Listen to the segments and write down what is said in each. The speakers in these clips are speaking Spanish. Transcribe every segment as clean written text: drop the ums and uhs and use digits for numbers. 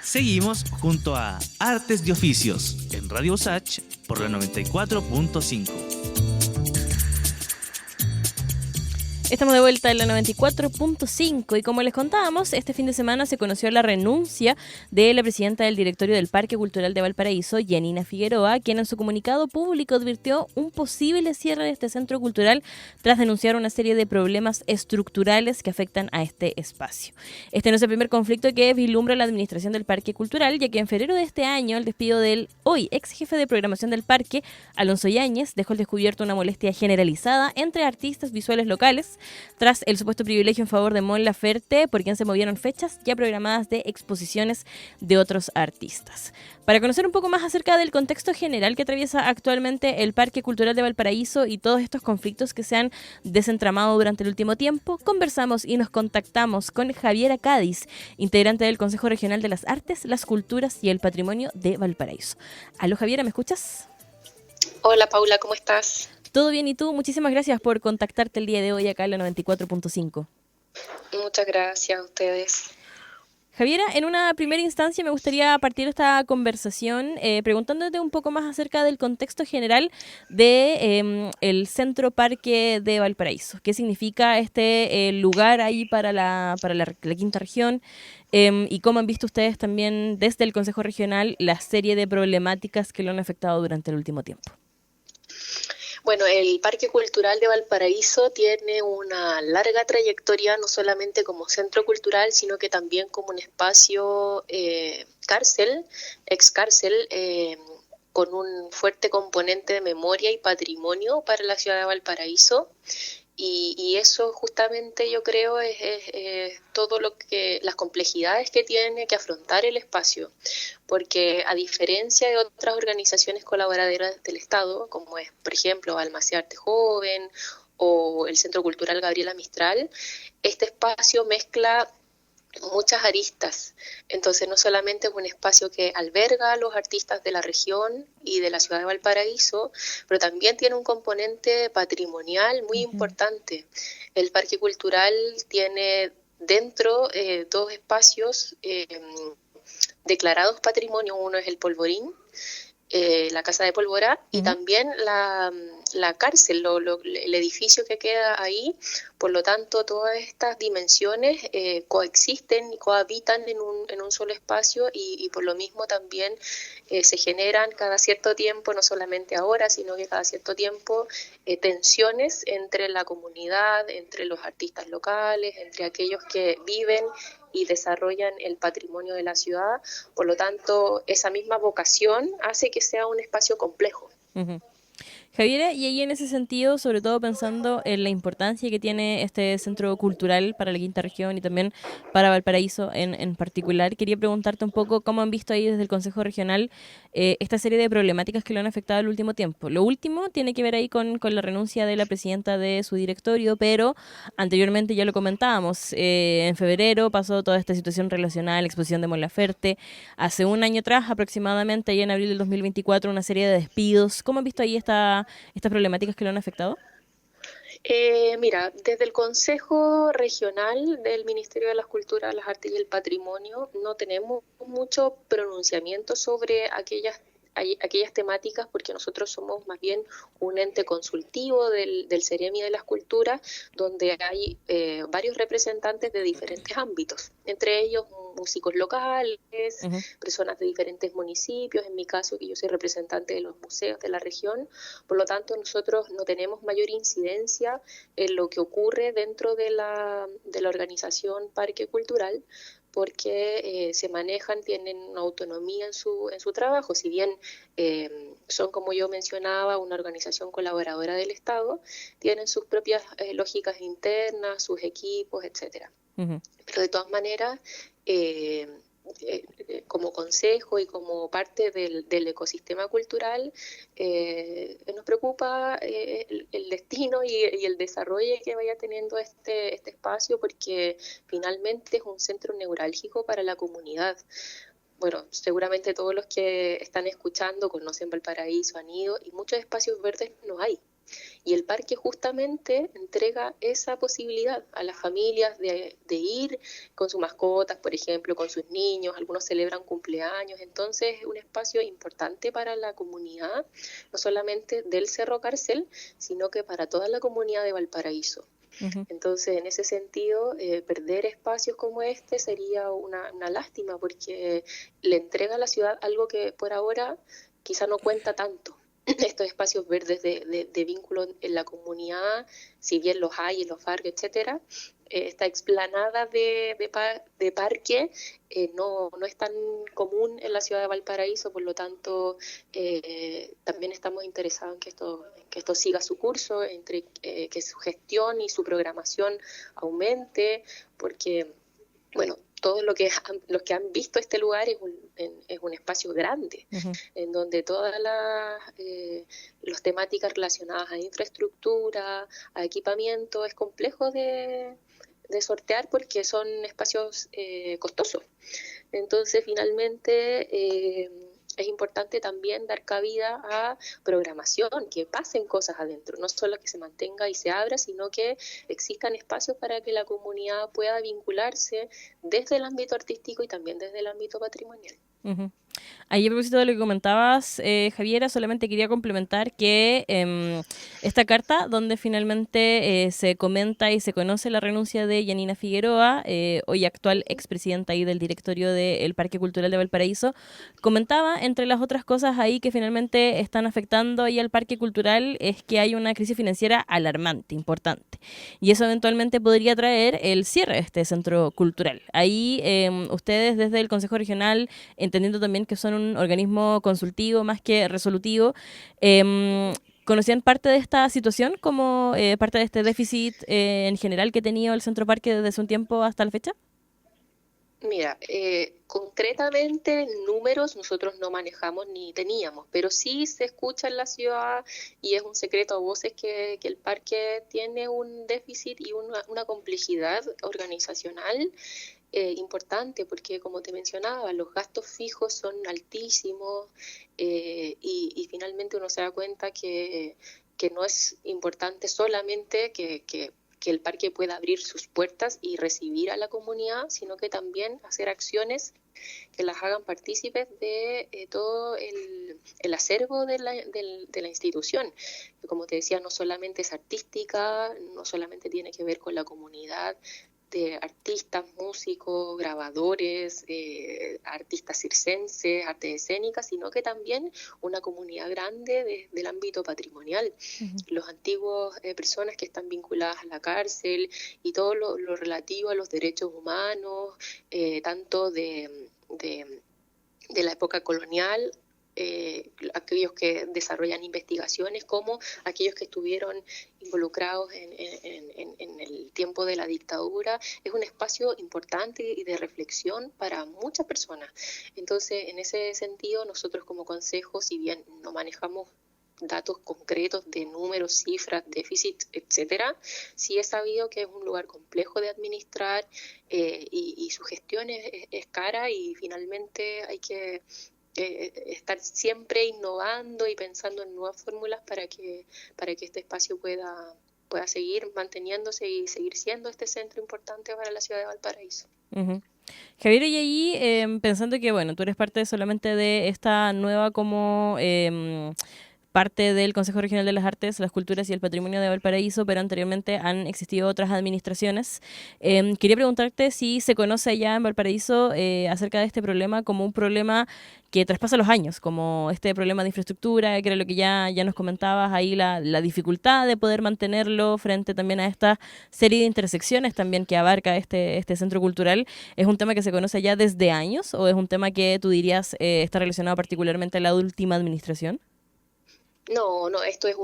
Seguimos junto a Artes y Oficios en Radio Usach por la 94.5. Estamos de vuelta en la 94.5 y como les contábamos, este fin de semana se conoció la renuncia de la presidenta del directorio del Parque Cultural de Valparaíso, Yanina Figueroa, quien en su comunicado público advirtió un posible cierre de este centro cultural tras denunciar una serie de problemas estructurales que afectan a este espacio. Este no es el primer conflicto que vislumbra la administración del Parque Cultural, ya que en febrero de este año el despido del hoy ex jefe de programación del parque, Alonso Yáñez, dejó al descubierto una molestia generalizada entre artistas visuales locales tras el supuesto privilegio en favor de Mon Laferte, por quien se movieron fechas ya programadas de exposiciones de otros artistas. Para conocer un poco más acerca del contexto general que atraviesa actualmente el Parque Cultural de Valparaíso y todos estos conflictos que se han desentramado durante el último tiempo, conversamos y nos contactamos con Javiera Cádiz, integrante del Consejo Regional de las Artes, las Culturas y el Patrimonio de Valparaíso. Aló Javiera, ¿me escuchas? Hola Paula, ¿cómo estás? ¿Todo bien y tú? Muchísimas gracias por contactarte el día de hoy acá en la 94.5. Muchas gracias a ustedes. Javiera, en una primera instancia me gustaría partir esta conversación preguntándote un poco más acerca del contexto general de el Centro Parque de Valparaíso. ¿Qué significa este lugar ahí para la quinta región? Y cómo han visto ustedes también desde el Consejo Regional la serie de problemáticas que lo han afectado durante el último tiempo. Bueno, el Parque Cultural de Valparaíso tiene una larga trayectoria, no solamente como centro cultural, sino que también como un espacio cárcel, ex cárcel, con un fuerte componente de memoria y patrimonio para la ciudad de Valparaíso. Y eso justamente yo creo es todo lo que las complejidades que tiene que afrontar el espacio, porque a diferencia de otras organizaciones colaboradoras del Estado, como es por ejemplo Almacén Arte Joven o el Centro Cultural Gabriela Mistral, este espacio mezcla muchas aristas. Entonces no solamente es un espacio que alberga a los artistas de la región y de la ciudad de Valparaíso, pero también tiene un componente patrimonial muy importante. El Parque Cultural tiene dentro dos espacios declarados patrimonio. Uno es el Polvorín, la Casa de Pólvora, y también la cárcel, el edificio que queda ahí. Por lo tanto, todas estas dimensiones coexisten y cohabitan en un solo espacio y por lo mismo también se generan cada cierto tiempo, no solamente ahora, sino que cada cierto tiempo, tensiones entre la comunidad, entre los artistas locales, entre aquellos que viven y desarrollan el patrimonio de la ciudad. Por lo tanto, esa misma vocación hace que sea un espacio complejo. Uh-huh. Javiera, y ahí en ese sentido, sobre todo pensando en la importancia que tiene este centro cultural para la quinta región y también para Valparaíso en particular, quería preguntarte un poco cómo han visto ahí desde el Consejo Regional esta serie de problemáticas que lo han afectado el último tiempo. Lo último tiene que ver ahí con la renuncia de la presidenta de su directorio, pero anteriormente ya lo comentábamos, en febrero pasó toda esta situación relacionada a la exposición de Mon Laferte. Hace un año atrás, aproximadamente, ya en abril del 2024, una serie de despidos. ¿Cómo han visto ahí estas problemáticas que lo han afectado? Mira, desde el Consejo Regional del Ministerio de las Culturas, las Artes y el Patrimonio no tenemos mucho pronunciamiento sobre aquellas temáticas, porque nosotros somos más bien un ente consultivo del Ceremi de las Culturas, donde hay varios representantes de diferentes ámbitos, entre ellos músicos locales, personas de diferentes municipios, en mi caso que yo soy representante de los museos de la región. Por lo tanto, nosotros no tenemos mayor incidencia en lo que ocurre dentro de la organización Parque Cultural, porque se manejan, tienen una autonomía en su trabajo. Si bien son, como yo mencionaba, una organización colaboradora del Estado, tienen sus propias lógicas internas, sus equipos, etcétera. Pero de todas maneras, como consejo y como parte del ecosistema cultural, nos preocupa el destino y el desarrollo que vaya teniendo este espacio, porque finalmente es un centro neurálgico para la comunidad. Bueno, seguramente todos los que están escuchando conocen Valparaíso, han ido, y muchos espacios verdes no hay. Y el parque justamente entrega esa posibilidad a las familias de ir con sus mascotas, por ejemplo, con sus niños, algunos celebran cumpleaños, entonces es un espacio importante para la comunidad, no solamente del Cerro Carcel, sino que para toda la comunidad de Valparaíso. Ujú. Entonces, en ese sentido, perder espacios como este sería una lástima porque le entrega a la ciudad algo que por ahora quizá no cuenta tanto. Estos espacios verdes de vínculo en la comunidad, si bien los hay en los barrios, etcétera, esta explanada de parque no es tan común en la ciudad de Valparaíso, por lo tanto también estamos interesados en que esto siga su curso, entre que su gestión y su programación aumente, porque bueno, todos los que han visto este lugar es un espacio grande, Ujú. en donde todas las temáticas relacionadas a infraestructura, a equipamiento, es complejo de sortear porque son espacios costosos. Entonces, finalmente, es importante también dar cabida a programación, que pasen cosas adentro, no solo que se mantenga y se abra, sino que existan espacios para que la comunidad pueda vincularse desde el ámbito artístico y también desde el ámbito patrimonial. Ujú. Ahí a propósito de lo que comentabas, Javiera, solamente quería complementar que esta carta, donde finalmente se comenta y se conoce la renuncia de Yanina Figueroa, hoy actual expresidenta ahí del directorio del Parque Cultural de Valparaíso, comentaba, entre las otras cosas ahí que finalmente están afectando ahí al Parque Cultural, es que hay una crisis financiera alarmante, importante. Y eso eventualmente podría traer el cierre de este centro cultural. Ahí ustedes desde el Consejo Regional, entendiendo también que son un organismo consultivo más que resolutivo, ¿conocían parte de esta situación como parte de este déficit en general que tenía el Centro Parque desde hace un tiempo hasta la fecha? Mira, concretamente números nosotros no manejamos ni teníamos, pero sí se escucha en la ciudad y es un secreto a voces que el parque tiene un déficit y una complejidad organizacional importante, porque como te mencionaba, los gastos fijos son altísimos y finalmente uno se da cuenta que no es importante solamente que el parque pueda abrir sus puertas y recibir a la comunidad, sino que también hacer acciones que las hagan partícipes de todo el acervo de la institución. Que como te decía, no solamente es artística, no solamente tiene que ver con la comunidad de artistas, músicos, grabadores, artistas circenses, artes escénicas, sino que también una comunidad grande del ámbito patrimonial. Ujú. Los antiguos personas que están vinculadas a la cárcel y todo lo relativo a los derechos humanos, tanto de la época colonial, aquellos que desarrollan investigaciones, como aquellos que estuvieron involucrados en el tiempo de la dictadura. Es un espacio importante y de reflexión para muchas personas. Entonces, en ese sentido, nosotros como consejo, si bien no manejamos datos concretos de números, cifras, déficit, etcétera, sí he sabido que es un lugar complejo de administrar y su gestión es cara y finalmente hay que estar siempre innovando y pensando en nuevas fórmulas para que este espacio pueda seguir manteniéndose y seguir siendo este centro importante para la ciudad de Valparaíso. Ujú. Javier, y ahí pensando que, bueno, tú eres parte solamente de esta nueva como parte del Consejo Regional de las Artes, las Culturas y el Patrimonio de Valparaíso, pero anteriormente han existido otras administraciones. Quería preguntarte si se conoce allá en Valparaíso acerca de este problema como un problema que traspasa los años, como este problema de infraestructura, que era lo que ya nos comentabas ahí, la dificultad de poder mantenerlo frente también a esta serie de intersecciones también que abarca este centro cultural. ¿Es un tema que se conoce ya desde años o es un tema que tú dirías está relacionado particularmente a la última administración? No, esto es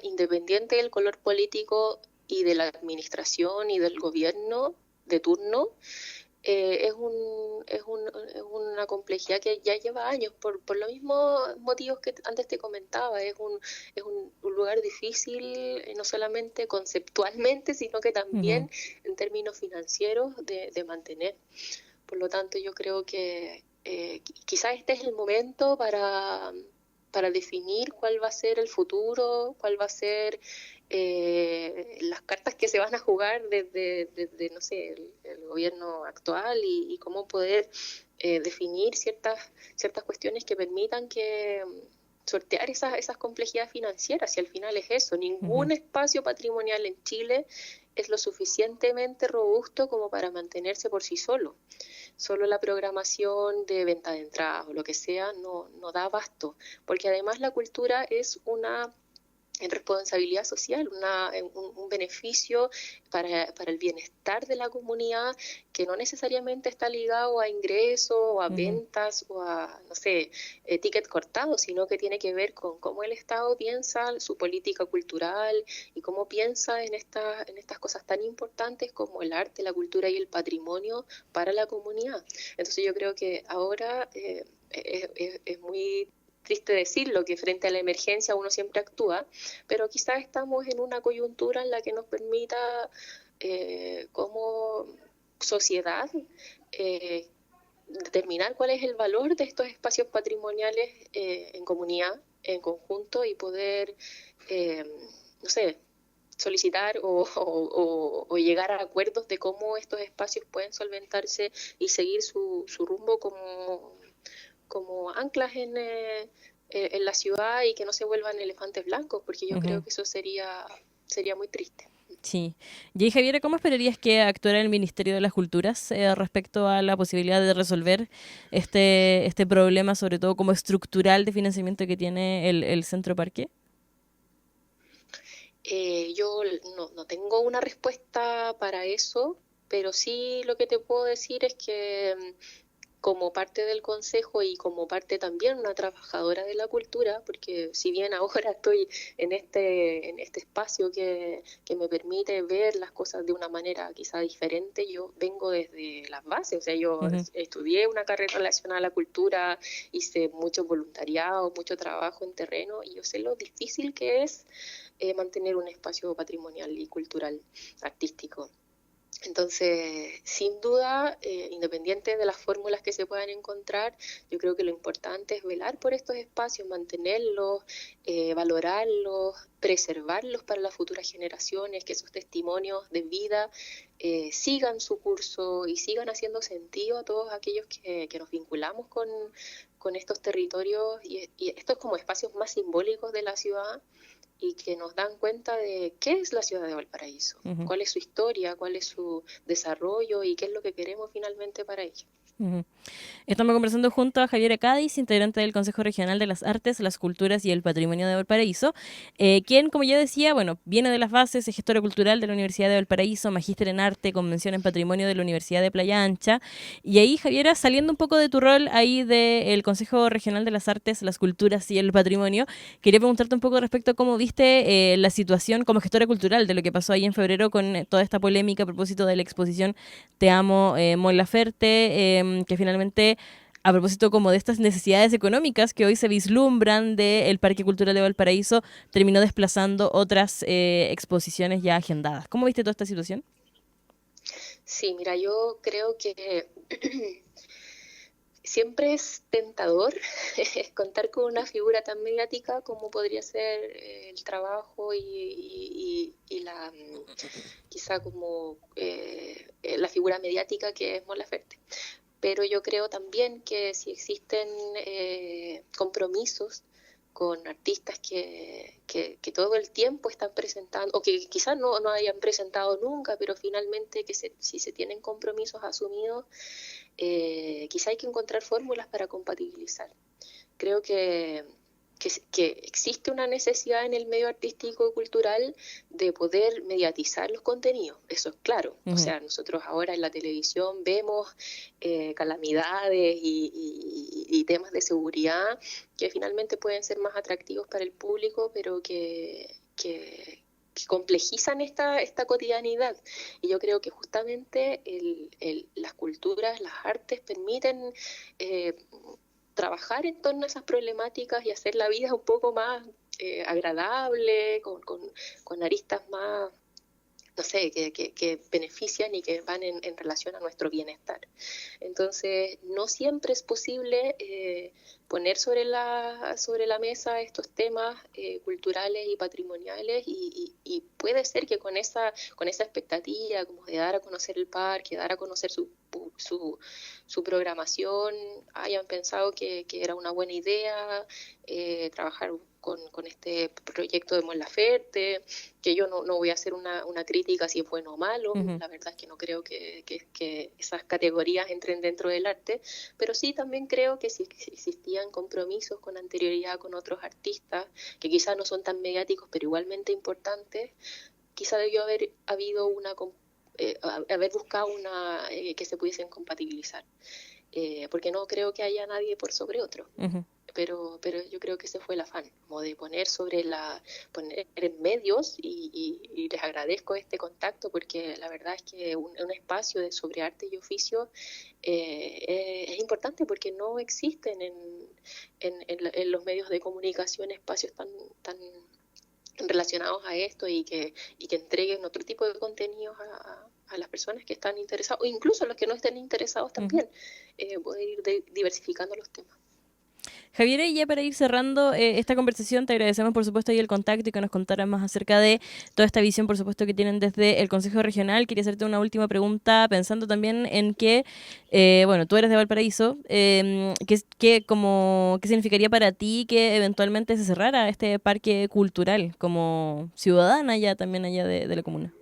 independiente del color político y de la administración y del gobierno de turno. Es una complejidad que ya lleva años, por los mismos motivos que antes te comentaba. Un lugar difícil, no solamente conceptualmente, sino que Ujú. también en términos financieros de mantener. Por lo tanto, yo creo que quizás este es el momento para definir cuál va a ser el futuro, cuál va a ser las cartas que se van a jugar desde no sé, el gobierno actual y cómo poder definir ciertas cuestiones que permitan que sortear esas complejidades financieras. Y al final es eso, ningún espacio patrimonial en Chile es lo suficientemente robusto como para mantenerse por sí solo. Solo la programación de venta de entradas o lo que sea no da abasto, porque además la cultura es una responsabilidad social, un beneficio para el bienestar de la comunidad que no necesariamente está ligado a ingresos o a ventas o a, no sé, ticket cortado, sino que tiene que ver con cómo el Estado piensa su política cultural y cómo piensa en estas cosas tan importantes como el arte, la cultura y el patrimonio para la comunidad. Entonces yo creo que ahora es muy triste decirlo, que frente a la emergencia uno siempre actúa, pero quizás estamos en una coyuntura en la que nos permita como sociedad determinar cuál es el valor de estos espacios patrimoniales en comunidad, en conjunto, y poder, no sé, solicitar o llegar a acuerdos de cómo estos espacios pueden solventarse y seguir su rumbo como anclas en la ciudad y que no se vuelvan elefantes blancos, porque yo creo que eso sería muy triste. Sí. Y Javiera, ¿cómo esperarías que actuara el Ministerio de las Culturas respecto a la posibilidad de resolver este problema, sobre todo como estructural de financiamiento que tiene el Centro Parque? Yo no tengo una respuesta para eso, pero sí lo que te puedo decir es que como parte del consejo y como parte también una trabajadora de la cultura, porque si bien ahora estoy en este espacio que me permite ver las cosas de una manera quizá diferente, yo vengo desde las bases, o sea, yo estudié una carrera relacionada a la cultura, hice mucho voluntariado, mucho trabajo en terreno, y yo sé lo difícil que es mantener un espacio patrimonial y cultural artístico. Entonces, sin duda, independiente de las fórmulas que se puedan encontrar, yo creo que lo importante es velar por estos espacios, mantenerlos, valorarlos, preservarlos para las futuras generaciones, que esos testimonios de vida sigan su curso y sigan haciendo sentido a todos aquellos que nos vinculamos con estos territorios y estos como espacios más simbólicos de la ciudad, y que nos dan cuenta de qué es la ciudad de Valparaíso, cuál es su historia, cuál es su desarrollo y qué es lo que queremos finalmente para ella. Estamos conversando junto a Javiera Cádiz, integrante del Consejo Regional de las Artes, las Culturas y el Patrimonio de Valparaíso, quien, como ya decía, bueno, viene de las bases, es gestora cultural de la Universidad de Valparaíso, magíster en arte, con mención en Patrimonio de la Universidad de Playa Ancha. Y ahí, Javiera, saliendo un poco de tu rol ahí del Consejo Regional de las Artes, las Culturas y el Patrimonio, quería preguntarte un poco respecto a cómo viste la situación como gestora cultural de lo que pasó ahí en febrero con toda esta polémica a propósito de la exposición Te Amo, Mon Laferte, que finalmente, a propósito como de estas necesidades económicas que hoy se vislumbran del Parque Cultural de Valparaíso, terminó desplazando otras exposiciones ya agendadas. ¿Cómo viste toda esta situación? Sí, mira, yo creo que siempre es tentador contar con una figura tan mediática como podría ser el trabajo y la quizá como la figura mediática que es Mon Laferte. Pero yo creo también que si existen compromisos con artistas que todo el tiempo están presentando, o que quizás no hayan presentado nunca, pero finalmente si se tienen compromisos asumidos, quizá hay que encontrar fórmulas para compatibilizar. Creo que existe una necesidad en el medio artístico y cultural de poder mediatizar los contenidos, eso es claro. O sea, nosotros ahora en la televisión vemos calamidades y temas de seguridad que finalmente pueden ser más atractivos para el público, pero que complejizan esta cotidianidad. Y yo creo que justamente las culturas, las artes permiten trabajar en torno a esas problemáticas y hacer la vida un poco más agradable, con aristas más, no sé, que benefician y que van en relación a nuestro bienestar. Entonces, no siempre es posible poner sobre la mesa estos temas culturales y patrimoniales y puede ser que con esa expectativa como de dar a conocer el parque, dar a conocer su programación, hayan pensado que era una buena idea trabajar con este proyecto de Mon Laferte, que yo no voy a hacer una crítica si es bueno o malo, la verdad es que no creo que esas categorías entren dentro del arte, pero sí también creo que si existían compromisos con anterioridad con otros artistas, que quizás no son tan mediáticos, pero igualmente importantes, quizá debió haber habido haber buscado que se pudiesen compatibilizar, porque no creo que haya nadie por sobre otro. Pero yo creo que ese fue el afán, como de poner poner en medios y les agradezco este contacto porque la verdad es que un espacio sobre arte y oficio es importante porque no existen en los medios de comunicación espacios tan relacionados a esto y que entreguen otro tipo de contenidos a las personas que están interesadas o incluso a los que no estén interesados también, poder ir diversificando los temas. Javier, y ya para ir cerrando esta conversación, te agradecemos por supuesto ahí el contacto y que nos contaras más acerca de toda esta visión, por supuesto, que tienen desde el Consejo Regional. Quería hacerte una última pregunta, pensando también en que, bueno, tú eres de Valparaíso, ¿qué significaría para ti que eventualmente se cerrara este parque cultural como ciudadana ya también allá de la comuna?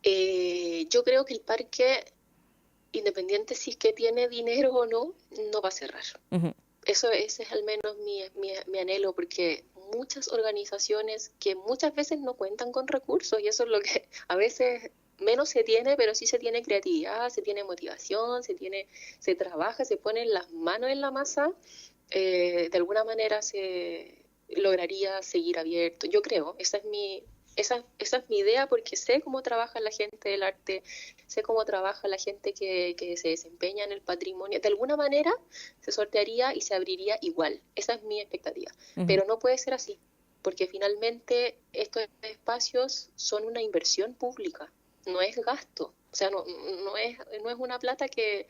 Yo creo que el parque, independiente si es que tiene dinero o no va a cerrar. Ese es al menos mi anhelo, porque muchas organizaciones que muchas veces no cuentan con recursos, y eso es lo que a veces menos se tiene, pero sí se tiene creatividad, se tiene motivación, se trabaja, se ponen las manos en la masa, de alguna manera se lograría seguir abierto. Yo creo, esa es mi idea, porque sé cómo trabaja la gente del arte, sé cómo trabaja la gente que se desempeña en el patrimonio. De alguna manera se sortearía y se abriría igual. Esa es mi expectativa. Pero no puede ser así, porque finalmente estos espacios son una inversión pública, no es gasto. O sea, no es una plata que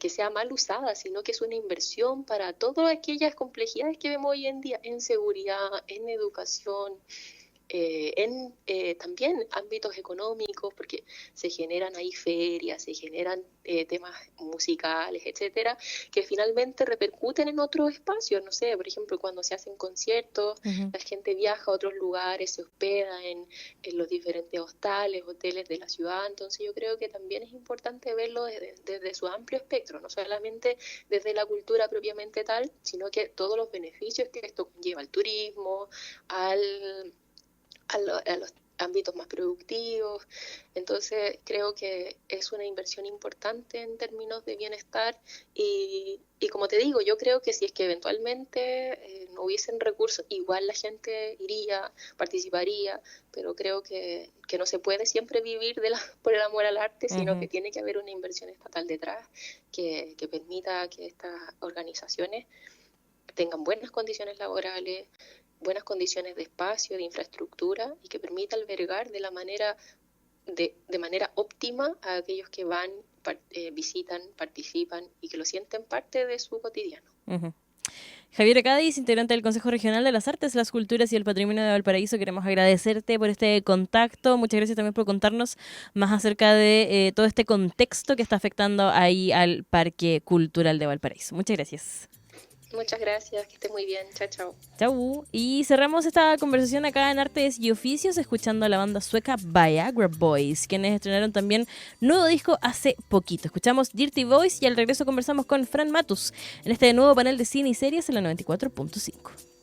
sea mal usada, sino que es una inversión para todas aquellas complejidades que vemos hoy en día en seguridad, en educación, en también ámbitos económicos, porque se generan ahí ferias, se generan temas musicales, etcétera, que finalmente repercuten en otros espacios. No sé, por ejemplo, cuando se hacen conciertos, la gente viaja a otros lugares, se hospeda en los diferentes hostales, hoteles de la ciudad. Entonces yo creo que también es importante verlo desde su amplio espectro, no solamente desde la cultura propiamente tal, sino que todos los beneficios que esto conlleva al turismo, a los ámbitos más productivos. Entonces creo que es una inversión importante en términos de bienestar y como te digo, yo creo que si es que eventualmente no hubiesen recursos, igual la gente iría, participaría, pero creo que no se puede siempre vivir por el amor al arte, sino que tiene que haber una inversión estatal detrás que permita que estas organizaciones tengan buenas condiciones laborales, buenas condiciones de espacio, de infraestructura y que permita albergar de manera óptima a aquellos que van, visitan, participan y que lo sienten parte de su cotidiano. Javier Cádiz, integrante del Consejo Regional de las Artes, las Culturas y el Patrimonio de Valparaíso, queremos agradecerte por este contacto. Muchas gracias también por contarnos más acerca de todo este contexto que está afectando ahí al Parque Cultural de Valparaíso. Muchas gracias. Muchas gracias, que esté muy bien. Chao, chao. Chau. Y cerramos esta conversación acá en Artes y Oficios escuchando a la banda sueca Viagra Boys, quienes estrenaron también nuevo disco hace poquito. Escuchamos Dirty Boys y al regreso conversamos con Fran Matus en este nuevo panel de cine y series en la 94.5.